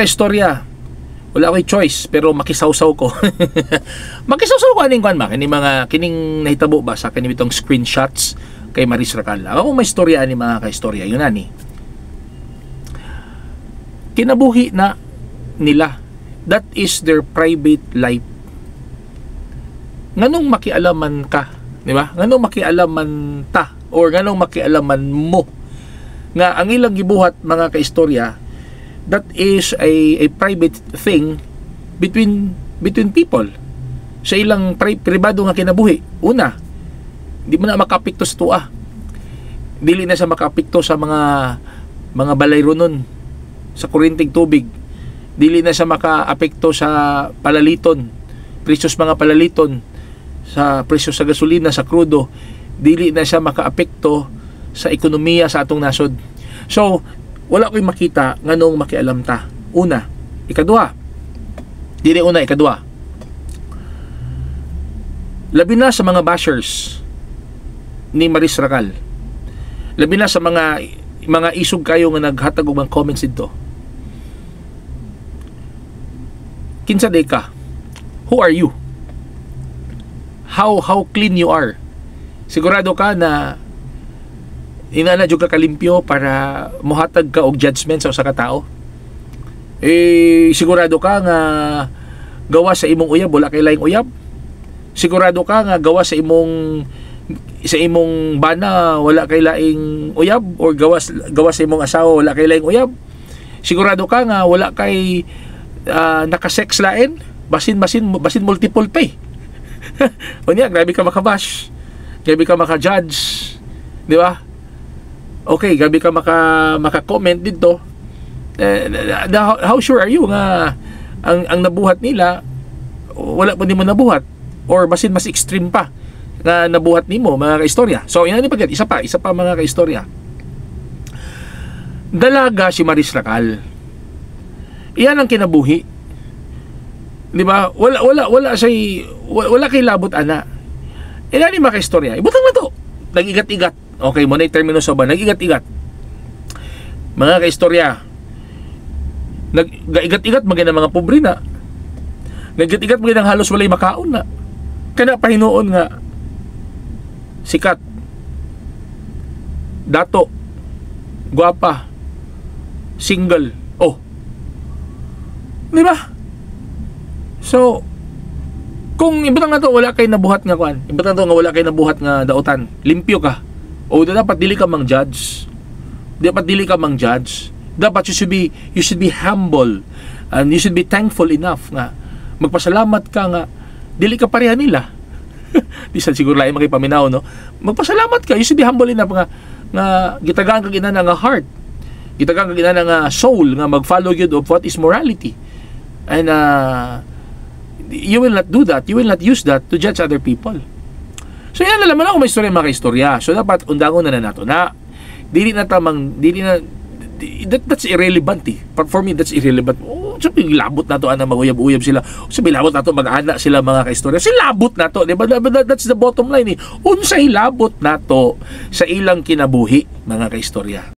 kaistorya, wala ako'y choice pero makisawsaw ko. Makisawsaw ko aning kuan ba kining nahitabo ba sa kini bitong screenshots kay Maris Racal. Ako may istorya ani mga kaistorya, yun ani. Kinabuhi na nila. That is their private life. Nganong makialaman ka, di ba? Nganong makialaman ta or nganong makialaman mo nga ang ilang gibuhat mga kaistorya, that is a private thing between people sa ilang pribado nga kinabuhi. Una, di mo na makapikto sa tuwa, dili na sa makapikto sa mga balayronon sa kuryenteng tubig, dili na sa makaapekto sa palaliton, presyos mga palaliton, sa presyo sa gasolina, sa krudo, dili na siya makaapekto sa ekonomiya sa atong nasod. So wala ko'y makita nganong makialam ta. Una. Ikaduha, dili una, ikaduha, labi na sa mga bashers ni Maris Racal, labi na sa mga isog kayo nga naghatag og mga comments dito. Kinsa day ka? Who are you? How clean you are? Sigurado ka na inana jud ka kalimpyo para mohatag ka og judgment sa usa ka tao? Sigurado ka nga gawa sa imong uyab wala kay laing uyab? Sigurado ka nga gawa sa imong bana wala kay laing uyab, or gawa sa imong asawa wala kay laing uyab? Sigurado ka nga wala kay naka-sex lain, basin multiple pay? Unya, grabe ka makabash, grabe ka maka-judge, di ba? Okay, grabe ka maka-comment dito. How sure are you nga ang nabuhat nila wala pa nimo nabuhat, or basin mas extreme pa na nabuhat nimo mga kaistorya? So yan ni pagkat isa pa mga kaistorya. Dalaga si Maris Racal. Iyan ang kinabuhi. Di ba? Wala kay labot ana. Ilan ni mga kaistorya? Ibutang na to. Nag-igat-igat. Okay, mo na yung termino sa ba? Nag-igat-igat. Mga kaistorya, nag-igat-igat maging mga pobre na. Nag-igat-igat maging halos walay makaon na. Kana pahinuon nga sikat, dato, guwapa, single. Oh. Di ba? So, kung ibutang na to wala kay nabuhat nga kuan, ibutang to nga wala kay nabuhat nga dautan, limpyo ka. O dapat dili ka mang judge. Dapat dili ka mang judge. Dapat you should be humble and you should be thankful enough nga magpasalamat ka nga dili ka pareha nila. Di sa siguro lain makipaminaw, no? Magpasalamat ka. You should be humble enough nga gitagaan ka ginana nga heart. Gitagaan ka ginana nga soul nga mag-follow yun of what is morality. And you will not do that. You will not use that to judge other people. So yan, alam mo na kung may istorya mga istorya. So dapat undangon na nato na that's irrelevant eh. For me, that's irrelevant. Sabi labot na to, mag-uyab-uyab sila. Sabi labot na to, mag-ana sila mga kaistorya. Labot na to, diba? That's the bottom line eh. Unsay labot na to sa ilang kinabuhi mga kaistorya.